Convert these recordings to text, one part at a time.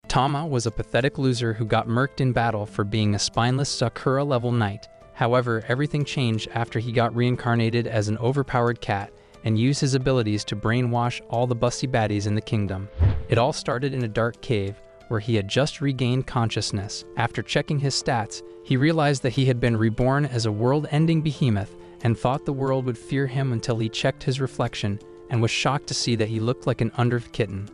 Tama was a pathetic loser who got murked in battle for being a spineless Sakura-level knight. However, everything changed after he got reincarnated as an overpowered cat and used his abilities to brainwash all the busty baddies in the kingdom. It all started in a dark cave where he had just regained consciousness. After checking his stats, he realized that he had been reborn as a world-ending behemoth and thought the world would fear him until he checked his reflection and was shocked to see that he looked like an unnerved kitten.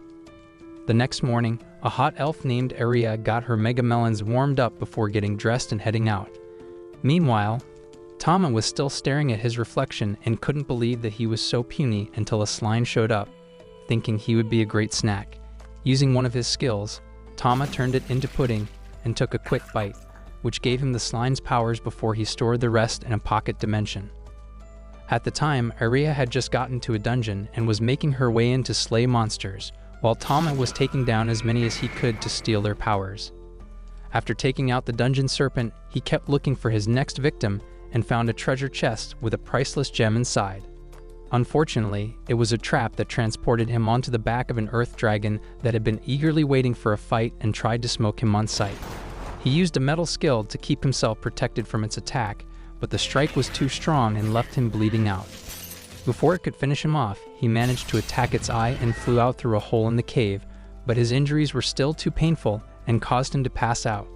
The next morning, a hot elf named Aria got her mega melons warmed up before getting dressed and heading out. Meanwhile, Tama was still staring at his reflection and couldn't believe that he was so puny until a slime showed up, thinking he would be a great snack. Using one of his skills, Tama turned it into pudding and took a quick bite, which gave him the slime's powers before he stored the rest in a pocket dimension. At the time, Aria had just gotten to a dungeon and was making her way in to slay monsters, while Tama was taking down as many as he could to steal their powers. After taking out the dungeon serpent, he kept looking for his next victim and found a treasure chest with a priceless gem inside. Unfortunately, it was a trap that transported him onto the back of an earth dragon that had been eagerly waiting for a fight and tried to smoke him on sight. He used a metal skill to keep himself protected from its attack, but the strike was too strong and left him bleeding out. Before it could finish him off, he managed to attack its eye and flew out through a hole in the cave, but his injuries were still too painful and caused him to pass out.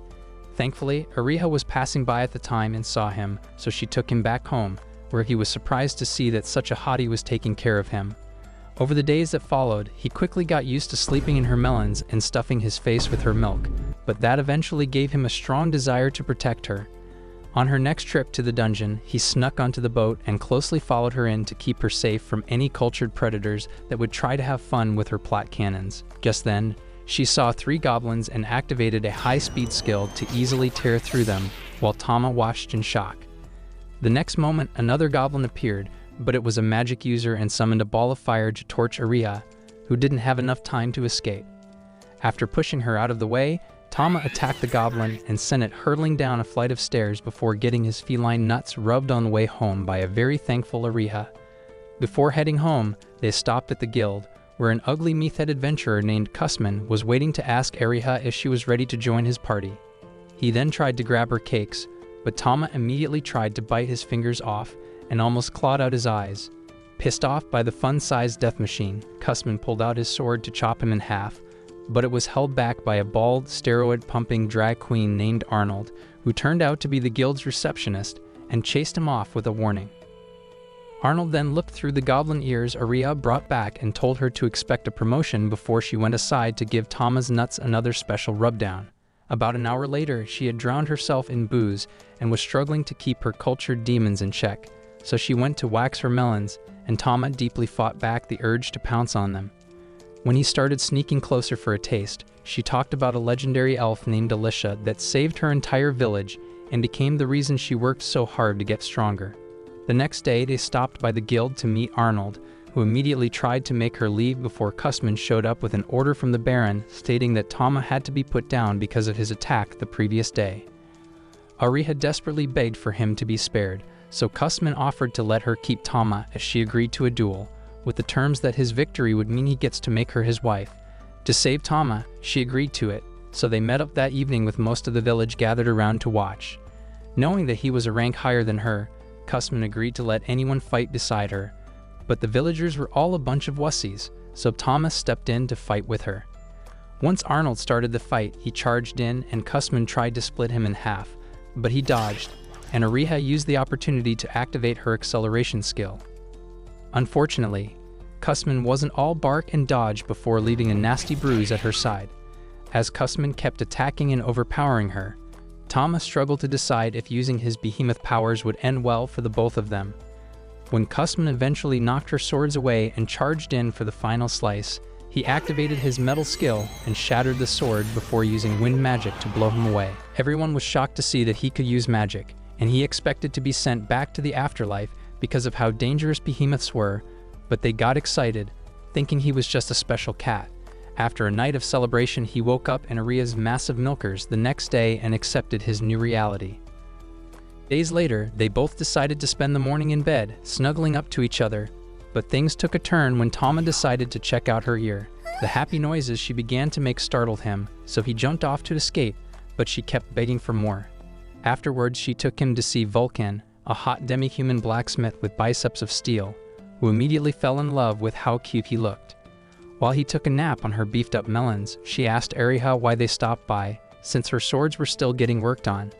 Thankfully, Aria was passing by at the time and saw him, so she took him back home, where he was surprised to see that such a hottie was taking care of him. Over the days that followed, he quickly got used to sleeping in her melons and stuffing his face with her milk, but that eventually gave him a strong desire to protect her. On her next trip to the dungeon, he snuck onto the boat and closely followed her in to keep her safe from any cultured predators that would try to have fun with her plot cannons. Just then, she saw 3 goblins and activated a high-speed skill to easily tear through them, while Tama watched in shock. The next moment, another goblin appeared, but it was a magic user and summoned a ball of fire to torch Aria, who didn't have enough time to escape. After pushing her out of the way, Tama attacked the goblin and sent it hurtling down a flight of stairs before getting his feline nuts rubbed on the way home by a very thankful Aria. Before heading home, they stopped at the guild, where an ugly meathead adventurer named Kussman was waiting to ask Aria if she was ready to join his party. He then tried to grab her cakes, but Tama immediately tried to bite his fingers off and almost clawed out his eyes. Pissed off by the fun-sized death machine, Kussman pulled out his sword to chop him in half, but it was held back by a bald, steroid-pumping drag queen named Arnold, who turned out to be the guild's receptionist and chased him off with a warning. Arnold then looked through the goblin ears Aria brought back and told her to expect a promotion before she went aside to give Tama's nuts another special rubdown. About an hour later, she had drowned herself in booze and was struggling to keep her cultured demons in check, so she went to wax her melons, and Tama deeply fought back the urge to pounce on them. When he started sneaking closer for a taste, she talked about a legendary elf named Alicia that saved her entire village and became the reason she worked so hard to get stronger. The next day, they stopped by the guild to meet Arnold, who immediately tried to make her leave before Kussman showed up with an order from the Baron stating that Tama had to be put down because of his attack the previous day. Aria had desperately begged for him to be spared, so Kussman offered to let her keep Tama as she agreed to a duel, with the terms that his victory would mean he gets to make her his wife. To save Tama, she agreed to it, so they met up that evening with most of the village gathered around to watch. Knowing that he was a rank higher than her, Kussman agreed to let anyone fight beside her, but the villagers were all a bunch of wussies, so Tama stepped in to fight with her. Once Arnold started the fight, he charged in and Kussman tried to split him in half, but he dodged, and Aria used the opportunity to activate her acceleration skill. Unfortunately, Kussman wasn't all bark and dodge before leaving a nasty bruise at her side. As Kussman kept attacking and overpowering her, Tama struggled to decide if using his behemoth powers would end well for the both of them. When Kussman eventually knocked her swords away and charged in for the final slice, he activated his metal skill and shattered the sword before using wind magic to blow him away. Everyone was shocked to see that he could use magic, and he expected to be sent back to the afterlife because of how dangerous behemoths were, but they got excited, thinking he was just a special cat. After a night of celebration, he woke up in Aria's massive milkers the next day and accepted his new reality. Days later, they both decided to spend the morning in bed, snuggling up to each other, but things took a turn when Tama decided to check out her ear. The happy noises she began to make startled him, so he jumped off to escape, but she kept begging for more. Afterwards, she took him to see Vulcan, a hot demi-human blacksmith with biceps of steel, who immediately fell in love with how cute he looked. While he took a nap on her beefed-up melons, she asked Ariha why they stopped by, since her swords were still getting worked on.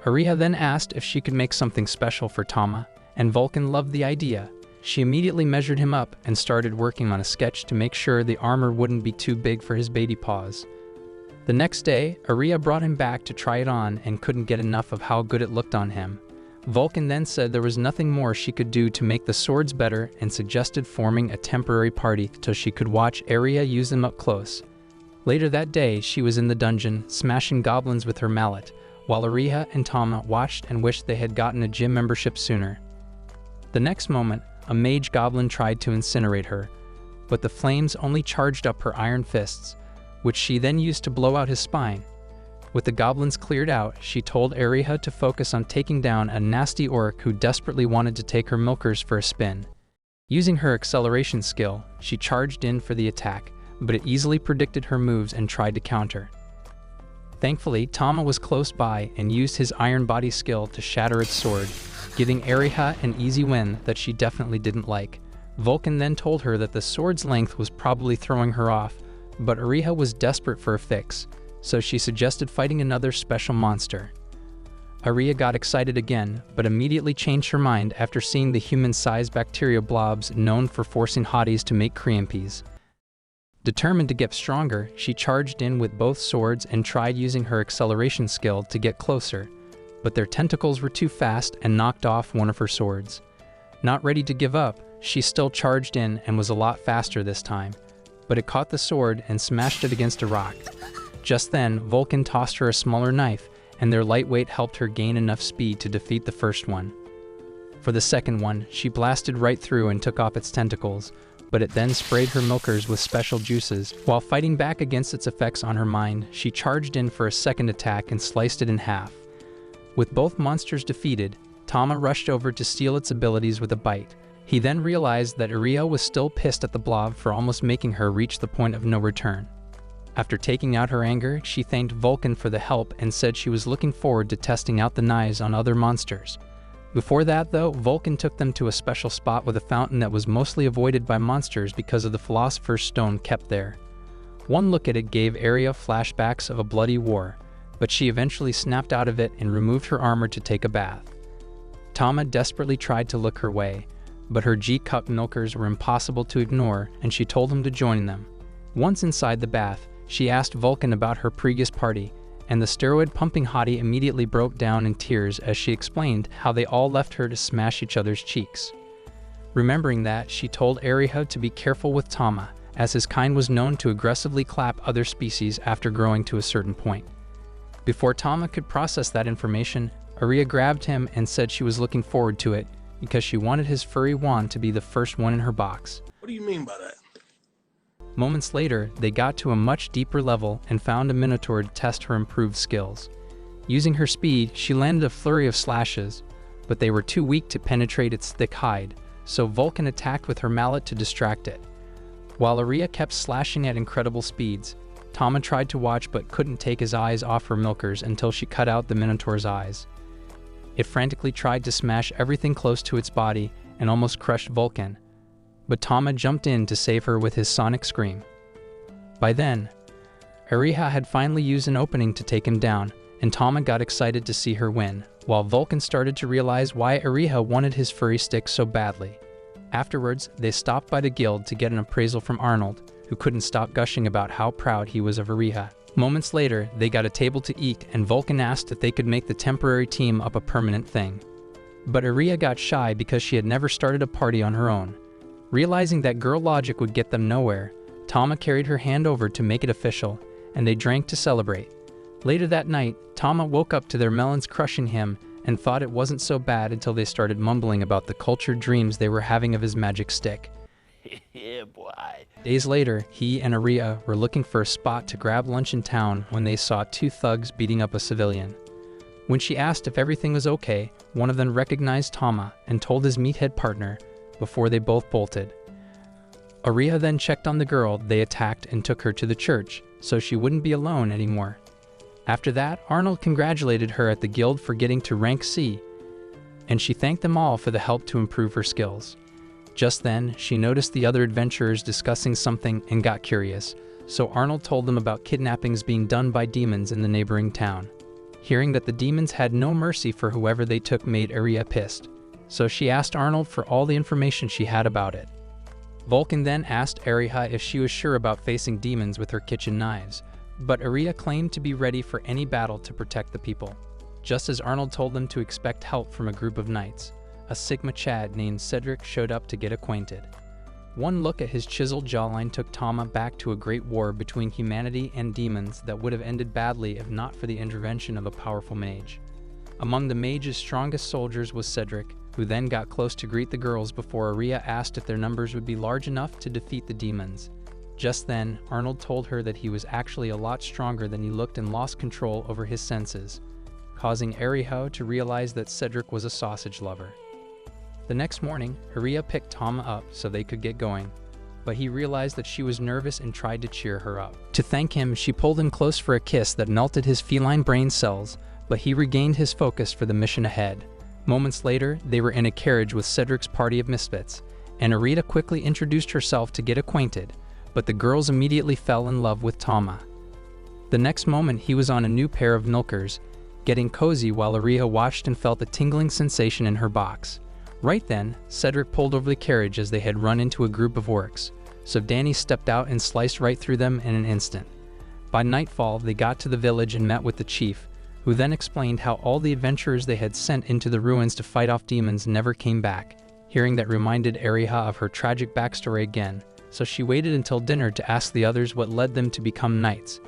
Ariha then asked if she could make something special for Tama, and Vulcan loved the idea. She immediately measured him up and started working on a sketch to make sure the armor wouldn't be too big for his baby paws. The next day, Ariha brought him back to try it on and couldn't get enough of how good it looked on him. Vulcan then said there was nothing more she could do to make the swords better and suggested forming a temporary party so she could watch Ariha use them up close. Later that day, she was in the dungeon, smashing goblins with her mallet, while Ariha and Tama watched and wished they had gotten a gym membership sooner. The next moment, a mage goblin tried to incinerate her, but the flames only charged up her iron fists, which she then used to blow out his spine. With the goblins cleared out, she told Ariha to focus on taking down a nasty orc who desperately wanted to take her milkers for a spin. Using her acceleration skill, she charged in for the attack, but it easily predicted her moves and tried to counter. Thankfully, Tama was close by and used his iron body skill to shatter its sword, giving Ariha an easy win that she definitely didn't like. Vulcan then told her that the sword's length was probably throwing her off, but Ariha was desperate for a fix, so she suggested fighting another special monster. Ariha got excited again, but immediately changed her mind after seeing the human-sized bacteria blobs known for forcing hotties to make creampies. Determined to get stronger, she charged in with both swords and tried using her acceleration skill to get closer, but their tentacles were too fast and knocked off one of her swords. Not ready to give up, she still charged in and was a lot faster this time, but it caught the sword and smashed it against a rock. Just then, Vulcan tossed her a smaller knife, and their lightweight helped her gain enough speed to defeat the first one. For the second one, she blasted right through and took off its tentacles, but it then sprayed her milkers with special juices. While fighting back against its effects on her mind, she charged in for a second attack and sliced it in half. With both monsters defeated, Tama rushed over to steal its abilities with a bite. He then realized that Ariha was still pissed at the blob for almost making her reach the point of no return. After taking out her anger, she thanked Vulcan for the help and said she was looking forward to testing out the knives on other monsters. Before that, though, Vulcan took them to a special spot with a fountain that was mostly avoided by monsters because of the Philosopher's Stone kept there. One look at it gave Ariha flashbacks of a bloody war, but she eventually snapped out of it and removed her armor to take a bath. Tama desperately tried to look her way, but her G-cup milkers were impossible to ignore, and she told him to join them. Once inside the bath, she asked Vulcan about her previous party, and the steroid-pumping hottie immediately broke down in tears as she explained how they all left her to smash each other's cheeks. Remembering that, she told Ariha to be careful with Tama, as his kind was known to aggressively clap other species after growing to a certain point. Before Tama could process that information, Ariha grabbed him and said she was looking forward to it because she wanted his furry wand to be the first one in her box. What do you mean by that? Moments later, they got to a much deeper level and found a minotaur to test her improved skills. Using her speed, she landed a flurry of slashes, but they were too weak to penetrate its thick hide, so Vulcan attacked with her mallet to distract it. While Ariha kept slashing at incredible speeds, Tama tried to watch but couldn't take his eyes off her milkers until she cut out the minotaur's eyes. It frantically tried to smash everything close to its body and almost crushed Vulcan, but Tama jumped in to save her with his sonic scream. By then, Ariha had finally used an opening to take him down, and Tama got excited to see her win, while Vulcan started to realize why Ariha wanted his furry stick so badly. Afterwards, they stopped by the guild to get an appraisal from Arnold, who couldn't stop gushing about how proud he was of Ariha. Moments later, they got a table to eat, and Vulcan asked if they could make the temporary team up a permanent thing. But Ariha got shy because she had never started a party on her own. Realizing that girl logic would get them nowhere, Tama carried her hand over to make it official, and they drank to celebrate. Later that night, Tama woke up to their melons crushing him and thought it wasn't so bad until they started mumbling about the cultured dreams they were having of his magic stick. Yeah, boy. Days later, he and Ariha were looking for a spot to grab lunch in town when they saw two thugs beating up a civilian. When she asked if everything was okay, one of them recognized Tama and told his meathead partner before they both bolted. Aria then checked on the girl they attacked and took her to the church, so she wouldn't be alone anymore. After that, Arnold congratulated her at the guild for getting to rank C, and she thanked them all for the help to improve her skills. Just then, she noticed the other adventurers discussing something and got curious, so Arnold told them about kidnappings being done by demons in the neighboring town. Hearing that the demons had no mercy for whoever they took made Aria pissed, so she asked Arnold for all the information she had about it. Vulcan then asked Aria if she was sure about facing demons with her kitchen knives, but Aria claimed to be ready for any battle to protect the people. Just as Arnold told them to expect help from a group of knights, a Sigma Chad named Cedric showed up to get acquainted. One look at his chiseled jawline took Tama back to a great war between humanity and demons that would have ended badly if not for the intervention of a powerful mage. Among the mage's strongest soldiers was Cedric, who then got close to greet the girls before Aria asked if their numbers would be large enough to defeat the demons. Just then, Arnold told her that he was actually a lot stronger than he looked and lost control over his senses, causing Aria to realize that Cedric was a sausage lover. The next morning, Aria picked Tama up so they could get going, but he realized that she was nervous and tried to cheer her up. To thank him, she pulled him close for a kiss that melted his feline brain cells, but he regained his focus for the mission ahead. Moments later, they were in a carriage with Cedric's party of misfits, and Aria quickly introduced herself to get acquainted, but the girls immediately fell in love with Tama. The next moment, he was on a new pair of milkers, getting cozy while Aria watched and felt a tingling sensation in her box. Right then, Cedric pulled over the carriage as they had run into a group of orcs, so Danny stepped out and sliced right through them in an instant. By nightfall, they got to the village and met with the chief, who then explained how all the adventurers they had sent into the ruins to fight off demons never came back. Hearing that reminded Aria of her tragic backstory again, so she waited until dinner to ask the others what led them to become knights.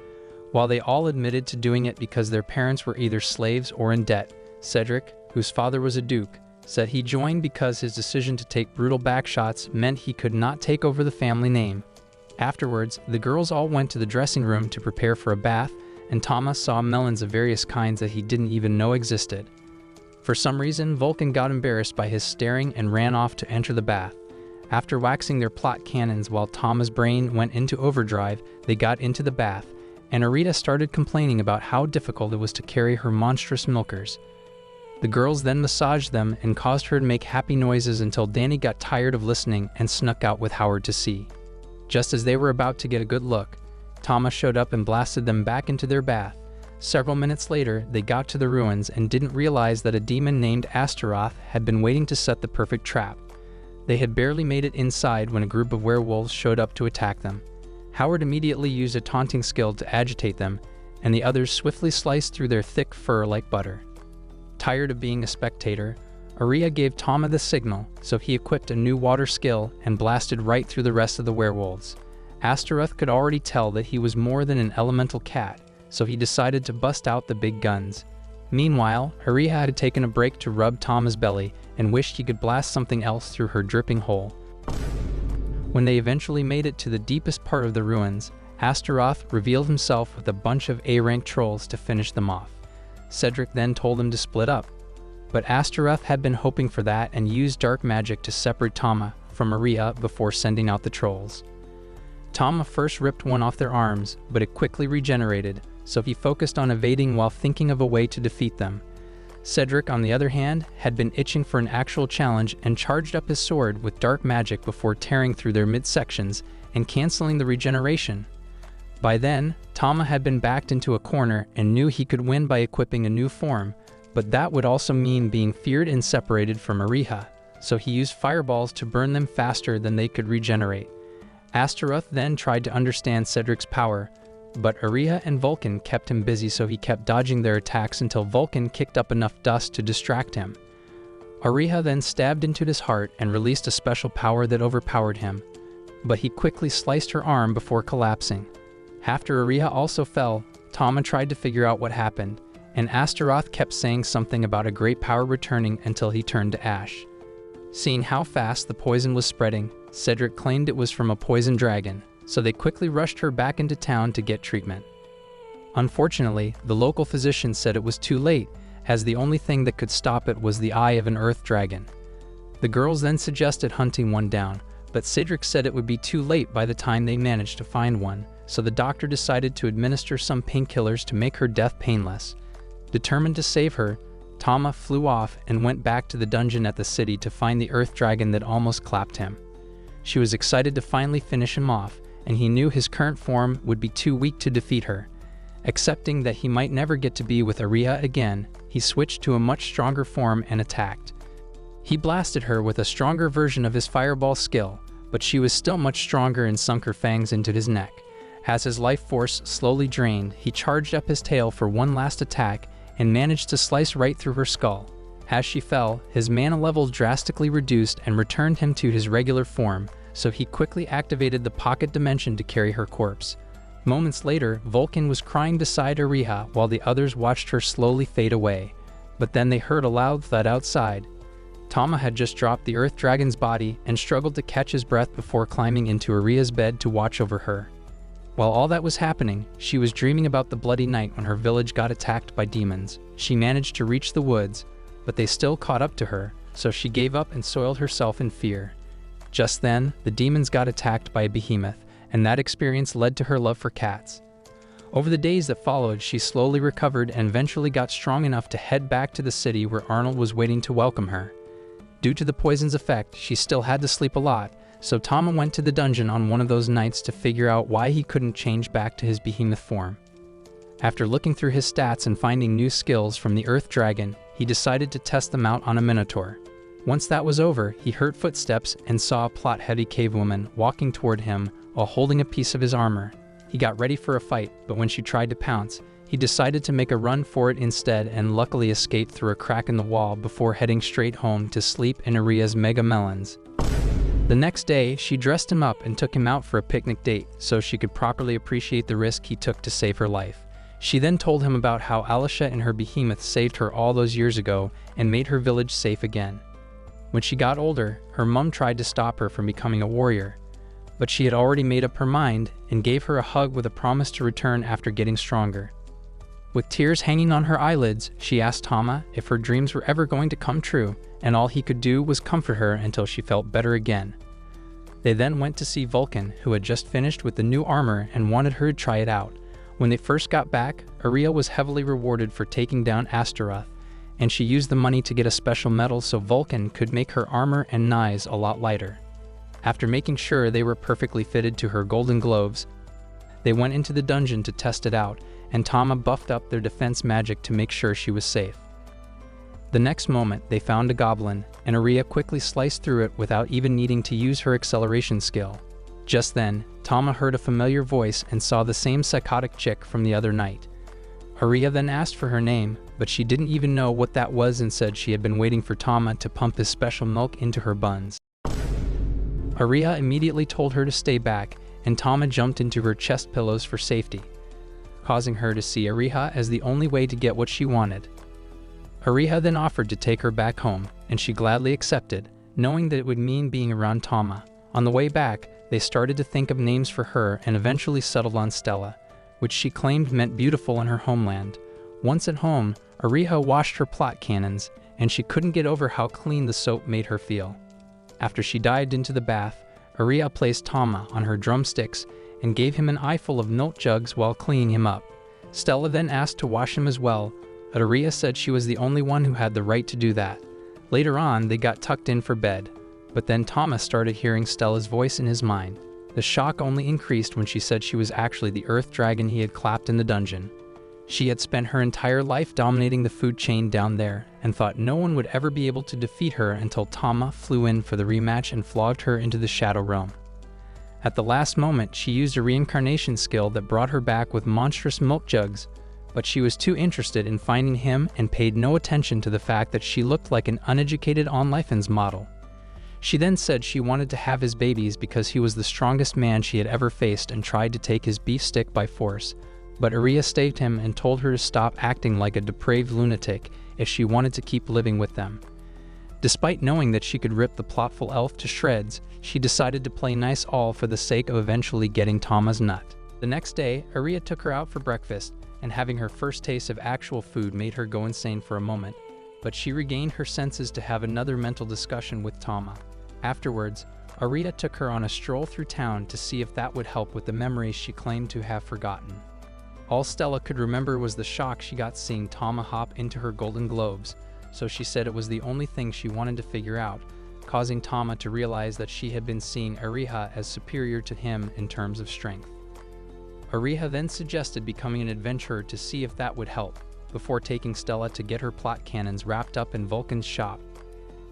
While they all admitted to doing it because their parents were either slaves or in debt, Cedric, whose father was a duke, said he joined because his decision to take brutal backshots meant he could not take over the family name. Afterwards, the girls all went to the dressing room to prepare for a bath, and Thomas saw melons of various kinds that he didn't even know existed. For some reason, Vulcan got embarrassed by his staring and ran off to enter the bath. After waxing their plot cannons while Thomas' brain went into overdrive, they got into the bath, and Aria started complaining about how difficult it was to carry her monstrous milkers. The girls then massaged them and caused her to make happy noises until Danny got tired of listening and snuck out with Howard to see. Just as they were about to get a good look, Thomas showed up and blasted them back into their bath. Several minutes later, they got to the ruins and didn't realize that a demon named Astaroth had been waiting to set the perfect trap. They had barely made it inside when a group of werewolves showed up to attack them. Howard immediately used a taunting skill to agitate them, and the others swiftly sliced through their thick fur like butter. Tired of being a spectator, Aria gave Tama the signal, so he equipped a new water skill and blasted right through the rest of the werewolves. Astaroth could already tell that he was more than an elemental cat, so he decided to bust out the big guns. Meanwhile, Aria had taken a break to rub Tama's belly and wished he could blast something else through her dripping hole. When they eventually made it to the deepest part of the ruins, Astaroth revealed himself with a bunch of A-rank trolls to finish them off. Cedric then told them to split up, but Astaroth had been hoping for that and used dark magic to separate Tama from Aria before sending out the trolls. Tama first ripped one off their arms, but it quickly regenerated, so he focused on evading while thinking of a way to defeat them. Cedric, on the other hand, had been itching for an actual challenge and charged up his sword with dark magic before tearing through their midsections and canceling the regeneration. By then, Tama had been backed into a corner and knew he could win by equipping a new form, but that would also mean being feared and separated from Aria, so he used fireballs to burn them faster than they could regenerate. Astaroth then tried to understand Cedric's power, but Aria and Vulcan kept him busy, so he kept dodging their attacks until Vulcan kicked up enough dust to distract him. Aria then stabbed into his heart and released a special power that overpowered him, but he quickly sliced her arm before collapsing. After Aria also fell, Tama tried to figure out what happened, and Astaroth kept saying something about a great power returning until he turned to ash. Seeing how fast the poison was spreading, Cedric claimed it was from a poison dragon, so they quickly rushed her back into town to get treatment. Unfortunately, the local physician said it was too late, as the only thing that could stop it was the eye of an earth dragon. The girls then suggested hunting one down, but Cedric said it would be too late by the time they managed to find one, so the doctor decided to administer some painkillers to make her death painless. Determined to save her, Tama flew off and went back to the dungeon at the city to find the earth dragon that almost clapped him. She was excited to finally finish him off, and he knew his current form would be too weak to defeat her. Accepting that he might never get to be with Aria again, he switched to a much stronger form and attacked. He blasted her with a stronger version of his fireball skill, but she was still much stronger and sunk her fangs into his neck. As his life force slowly drained, he charged up his tail for one last attack and managed to slice right through her skull. As she fell, his mana levels drastically reduced and returned him to his regular form, so he quickly activated the pocket dimension to carry her corpse. Moments later, Vulcan was crying beside Ariha while the others watched her slowly fade away. But then they heard a loud thud outside. Tama had just dropped the earth dragon's body and struggled to catch his breath before climbing into Aria's bed to watch over her. While all that was happening, she was dreaming about the bloody night when her village got attacked by demons. She managed to reach the woods, but they still caught up to her, so she gave up and soiled herself in fear. Just then, the demons got attacked by a behemoth, and that experience led to her love for cats. Over the days that followed, she slowly recovered and eventually got strong enough to head back to the city where Arnold was waiting to welcome her. Due to the poison's effect, she still had to sleep a lot, so Tama went to the dungeon on one of those nights to figure out why he couldn't change back to his behemoth form. After looking through his stats and finding new skills from the Earth Dragon, he decided to test them out on a Minotaur. Once that was over, he heard footsteps and saw a plot-heavy cave woman walking toward him while holding a piece of his armor. He got ready for a fight, but when she tried to pounce, he decided to make a run for it instead and luckily escaped through a crack in the wall before heading straight home to sleep in Aria's Mega Melons. The next day, she dressed him up and took him out for a picnic date so she could properly appreciate the risk he took to save her life. She then told him about how Alisha and her behemoth saved her all those years ago and made her village safe again. When she got older, her mom tried to stop her from becoming a warrior, but she had already made up her mind and gave her a hug with a promise to return after getting stronger. With tears hanging on her eyelids, she asked Tama if her dreams were ever going to come true, and all he could do was comfort her until she felt better again. They then went to see Vulcan, who had just finished with the new armor and wanted her to try it out. When they first got back, Aria was heavily rewarded for taking down Astaroth, and she used the money to get a special medal so Vulcan could make her armor and knives a lot lighter. After making sure they were perfectly fitted to her golden globes, they went into the dungeon to test it out, and Tama buffed up their defense magic to make sure she was safe. The next moment, they found a goblin, and Aria quickly sliced through it without even needing to use her acceleration skill. Just then, Tama heard a familiar voice and saw the same psychotic chick from the other night. Aria then asked for her name, but she didn't even know what that was and said she had been waiting for Tama to pump his special milk into her buns. Aria immediately told her to stay back, and Tama jumped into her chest pillows for safety, causing her to see Ariha as the only way to get what she wanted. Ariha then offered to take her back home, and she gladly accepted, knowing that it would mean being around Tama. On the way back, they started to think of names for her and eventually settled on Stella, which she claimed meant beautiful in her homeland. Once at home, Ariha washed her plot cannons, and she couldn't get over how clean the soap made her feel. After she dived into the bath, Ariha placed Tama on her drumsticks and gave him an eyeful of milk jugs while cleaning him up. Stella then asked to wash him as well, but Ariha said she was the only one who had the right to do that. Later on, they got tucked in for bed, but then Tama started hearing Stella's voice in his mind. The shock only increased when she said she was actually the earth dragon he had clapped in the dungeon. She had spent her entire life dominating the food chain down there and thought no one would ever be able to defeat her until Tama flew in for the rematch and flogged her into the Shadow Realm. At the last moment, she used a reincarnation skill that brought her back with monstrous milk jugs, but she was too interested in finding him and paid no attention to the fact that she looked like an uneducated OnLifeN's model. She then said she wanted to have his babies because he was the strongest man she had ever faced and tried to take his beef stick by force, but Aria staved him and told her to stop acting like a depraved lunatic if she wanted to keep living with them. Despite knowing that she could rip the plotful elf to shreds, she decided to play nice all for the sake of eventually getting Tama's nut. The next day, Aria took her out for breakfast, and having her first taste of actual food made her go insane for a moment, but she regained her senses to have another mental discussion with Tama. Afterwards, Aria took her on a stroll through town to see if that would help with the memories she claimed to have forgotten. All Stella could remember was the shock she got seeing Tama hop into her golden globes, so she said it was the only thing she wanted to figure out, causing Tama to realize that she had been seeing Ariha as superior to him in terms of strength. Ariha then suggested becoming an adventurer to see if that would help, before taking Stella to get her plot cannons wrapped up in Vulcan's shop.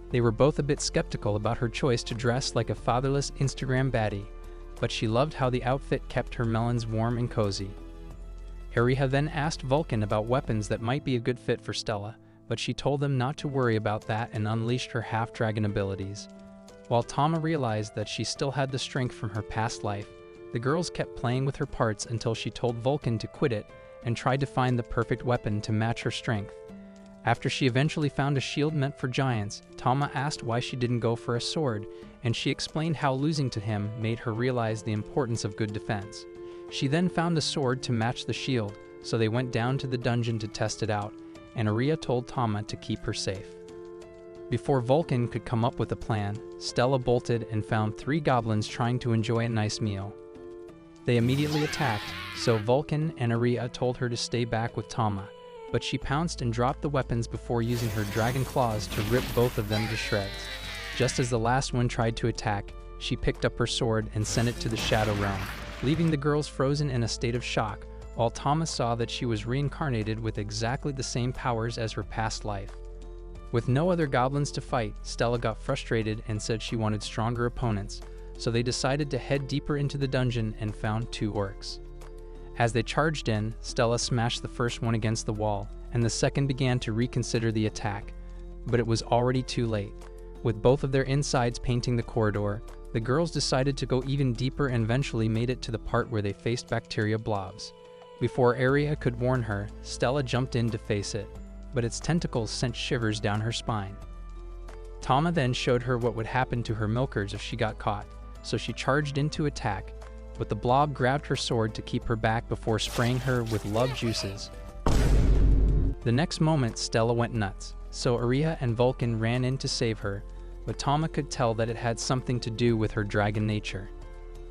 They were both a bit skeptical about her choice to dress like a fatherless Instagram baddie, but she loved how the outfit kept her melons warm and cozy. Ariha then asked Vulcan about weapons that might be a good fit for Stella, but she told them not to worry about that and unleashed her half-dragon abilities. While Tama realized that she still had the strength from her past life, the girls kept playing with her parts until she told Vulcan to quit it and tried to find the perfect weapon to match her strength. After she eventually found a shield meant for giants, Tama asked why she didn't go for a sword, and she explained how losing to him made her realize the importance of good defense. She then found a sword to match the shield, so they went down to the dungeon to test it out, and Aria told Tama to keep her safe. Before Vulcan could come up with a plan, Stella bolted and found 3 goblins trying to enjoy a nice meal. They immediately attacked, so Vulcan and Aria told her to stay back with Tama, but she pounced and dropped the weapons before using her dragon claws to rip both of them to shreds. Just as the last one tried to attack, she picked up her sword and sent it to the Shadow Realm, leaving the girls frozen in a state of shock, while Tama saw that she was reincarnated with exactly the same powers as her past life. With no other goblins to fight, Stella got frustrated and said she wanted stronger opponents, so they decided to head deeper into the dungeon and found 2 orcs. As they charged in, Stella smashed the first one against the wall, and the second began to reconsider the attack, but it was already too late. With both of their insides painting the corridor, the girls decided to go even deeper and eventually made it to the part where they faced bacteria blobs. Before Aria could warn her, Stella jumped in to face it, but its tentacles sent shivers down her spine. Tama then showed her what would happen to her milkers if she got caught, so she charged in to attack, but the blob grabbed her sword to keep her back before spraying her with love juices. The next moment, Stella went nuts, so Aria and Vulcan ran in to save her, but Tama could tell that it had something to do with her dragon nature.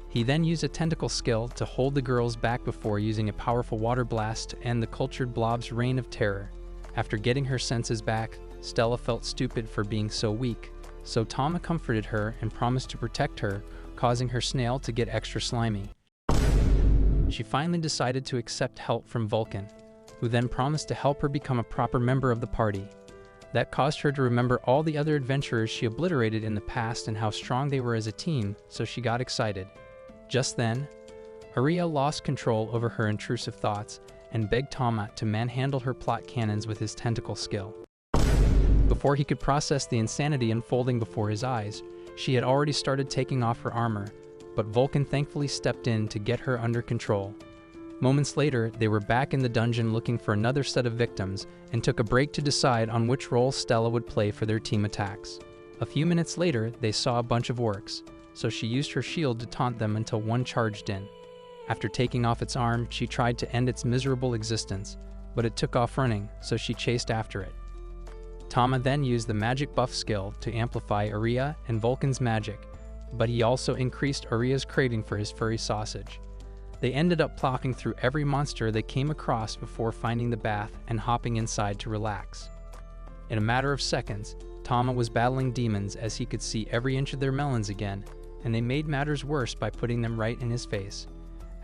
He then used a tentacle skill to hold the girls back before using a powerful water blast to end the cultured blob's reign of terror. After getting her senses back, Stella felt stupid for being so weak, so Tama comforted her and promised to protect her, causing her snail to get extra slimy. She finally decided to accept help from Vulcan, who then promised to help her become a proper member of the party. That caused her to remember all the other adventurers she obliterated in the past and how strong they were as a team, so she got excited. Just then, Aria lost control over her intrusive thoughts and begged Tama to manhandle her plot cannons with his tentacle skill. Before he could process the insanity unfolding before his eyes, she had already started taking off her armor, but Vulcan thankfully stepped in to get her under control. Moments later, they were back in the dungeon looking for another set of victims and took a break to decide on which role Stella would play for their team attacks. A few minutes later, they saw a bunch of orcs, so she used her shield to taunt them until one charged in. After taking off its arm, she tried to end its miserable existence, but it took off running, so she chased after it. Tama then used the magic buff skill to amplify Aria and Vulcan's magic, but he also increased Aria's craving for his furry sausage. They ended up plowing through every monster they came across before finding the bath and hopping inside to relax. In a matter of seconds, Tama was battling demons as he could see every inch of their melons again, and they made matters worse by putting them right in his face.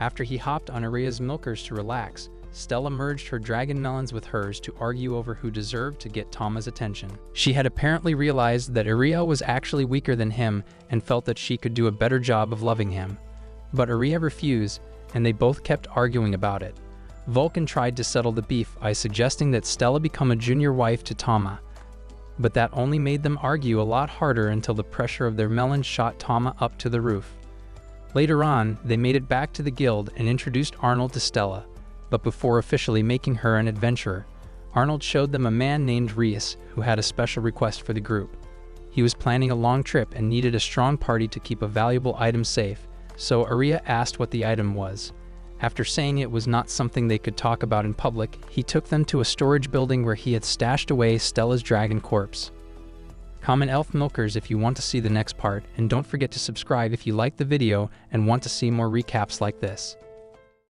After he hopped on Aria's milkers to relax, Stella merged her dragon melons with hers to argue over who deserved to get Tama's attention. She had apparently realized that Aria was actually weaker than him and felt that she could do a better job of loving him. But Aria refused, and they both kept arguing about it. Vulcan tried to settle the beef by suggesting that Stella become a junior wife to Tama, but that only made them argue a lot harder until the pressure of their melons shot Tama up to the roof. Later on, they made it back to the guild and introduced Arnold to Stella, but before officially making her an adventurer, Arnold showed them a man named Reese who had a special request for the group. He was planning a long trip and needed a strong party to keep a valuable item safe, so Aria asked what the item was. After saying it was not something they could talk about in public, he took them to a storage building where he had stashed away Stella's dragon corpse. Comment Elf Milkers if you want to see the next part, and don't forget to subscribe if you like the video and want to see more recaps like this.